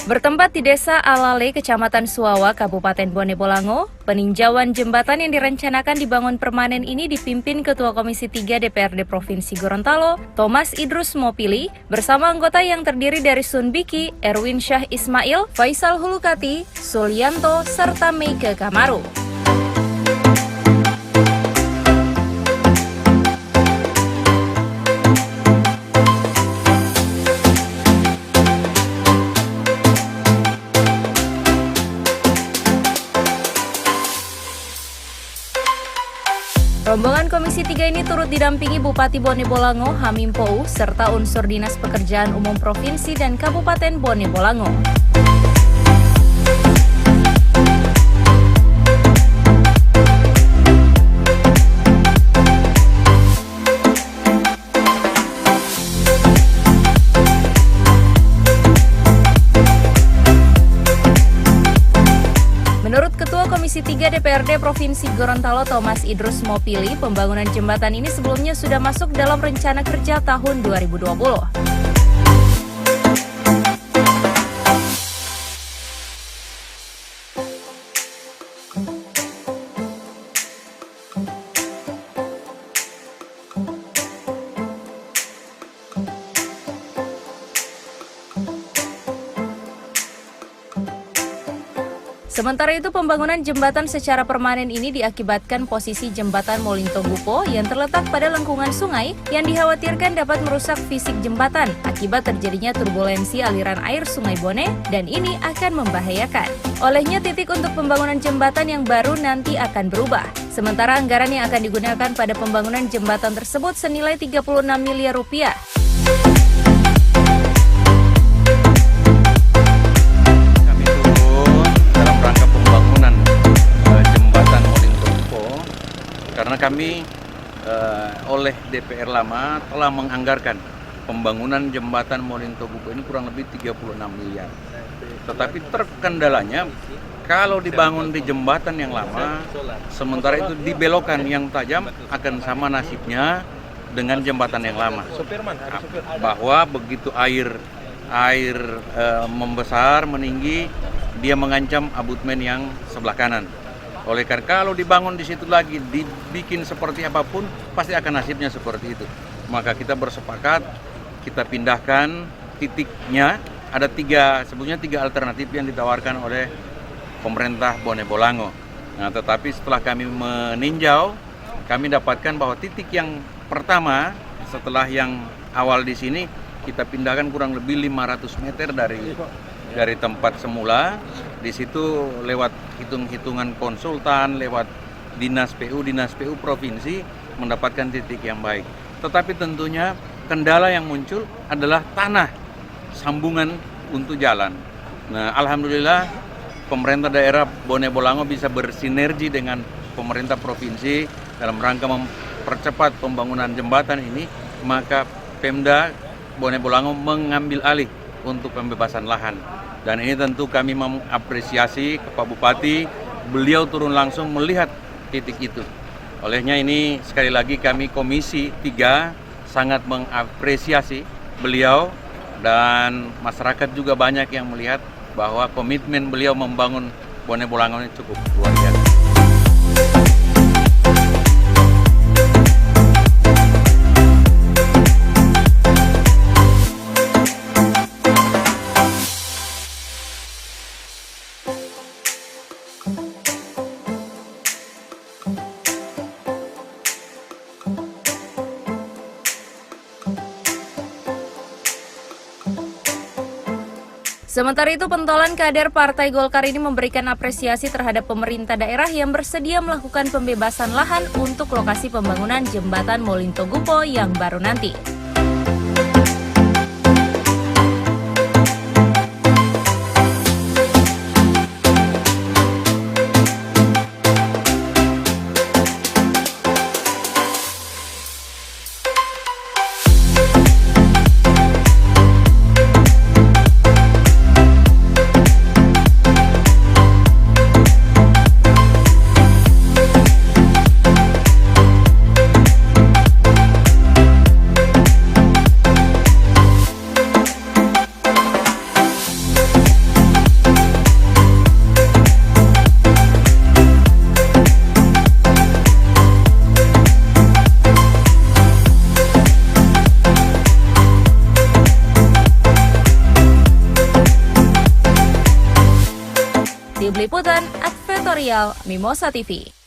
Bertempat di Desa Alale, Kecamatan Suawa, Kabupaten Bone Bolango, peninjauan jembatan yang direncanakan dibangun permanen ini dipimpin Ketua Komisi 3 DPRD Provinsi Gorontalo, Thomas Idrus Mopili, bersama anggota yang terdiri dari Sun Biki, Erwin Syah Ismail, Faisal Hulukati, Sulianto, serta Meike Kamaru. Rombongan Komisi 3 ini turut didampingi Bupati Bone Bolango, Hamim Pou, serta unsur Dinas Pekerjaan Umum Provinsi dan Kabupaten Bone Bolango. Menurut Ketua Komisi 3 DPRD Provinsi Gorontalo Thomas Idrus Mopili, pembangunan jembatan ini sebelumnya sudah masuk dalam rencana kerja tahun 2020. Sementara itu, pembangunan jembatan secara permanen ini diakibatkan posisi jembatan Molinto Gupo yang terletak pada lengkungan sungai yang dikhawatirkan dapat merusak fisik jembatan akibat terjadinya turbulensi aliran air Sungai Bone dan ini akan membahayakan. Olehnya, titik untuk pembangunan jembatan yang baru nanti akan berubah. Sementara anggaran yang akan digunakan pada pembangunan jembatan tersebut senilai 36 miliar rupiah. Karena kami oleh DPR lama telah menganggarkan pembangunan jembatan Molinto Gupo ini kurang lebih 36 miliar. Tetapi terkendalanya kalau dibangun di jembatan yang lama, sementara itu dibelokkan yang tajam akan sama nasibnya dengan jembatan yang lama. Bahwa begitu air membesar, meninggi, dia mengancam abutmen yang sebelah kanan. Oleh karena kalau dibangun di situ lagi, dibikin seperti apapun, pasti akan nasibnya seperti itu. Maka kita bersepakat, kita pindahkan titiknya. Ada sebetulnya tiga alternatif yang ditawarkan oleh pemerintah Bone Bolango. Nah, tetapi setelah kami meninjau, kami dapatkan bahwa titik yang pertama, setelah yang awal di sini, kita pindahkan kurang lebih 500 meter dari tempat semula. Di situ lewat hitung-hitungan konsultan, lewat Dinas PU Provinsi mendapatkan titik yang baik. Tetapi tentunya kendala yang muncul adalah tanah sambungan untuk jalan. Nah, alhamdulillah pemerintah daerah Bone Bolango bisa bersinergi dengan pemerintah provinsi dalam rangka mempercepat pembangunan jembatan ini, maka Pemda Bone Bolango mengambil alih untuk pembebasan lahan. Dan ini tentu kami mengapresiasi ke Pak Bupati, beliau turun langsung melihat titik itu. Olehnya ini sekali lagi kami Komisi 3 sangat mengapresiasi beliau dan masyarakat juga banyak yang melihat bahwa komitmen beliau membangun Bone Bolango ini cukup luar biasa. Sementara itu, pentolan kader Partai Golkar ini memberikan apresiasi terhadap pemerintah daerah yang bersedia melakukan pembebasan lahan untuk lokasi pembangunan jembatan Molinto Gupo yang baru nanti. Tim Liputan Advertorial Mimosa TV.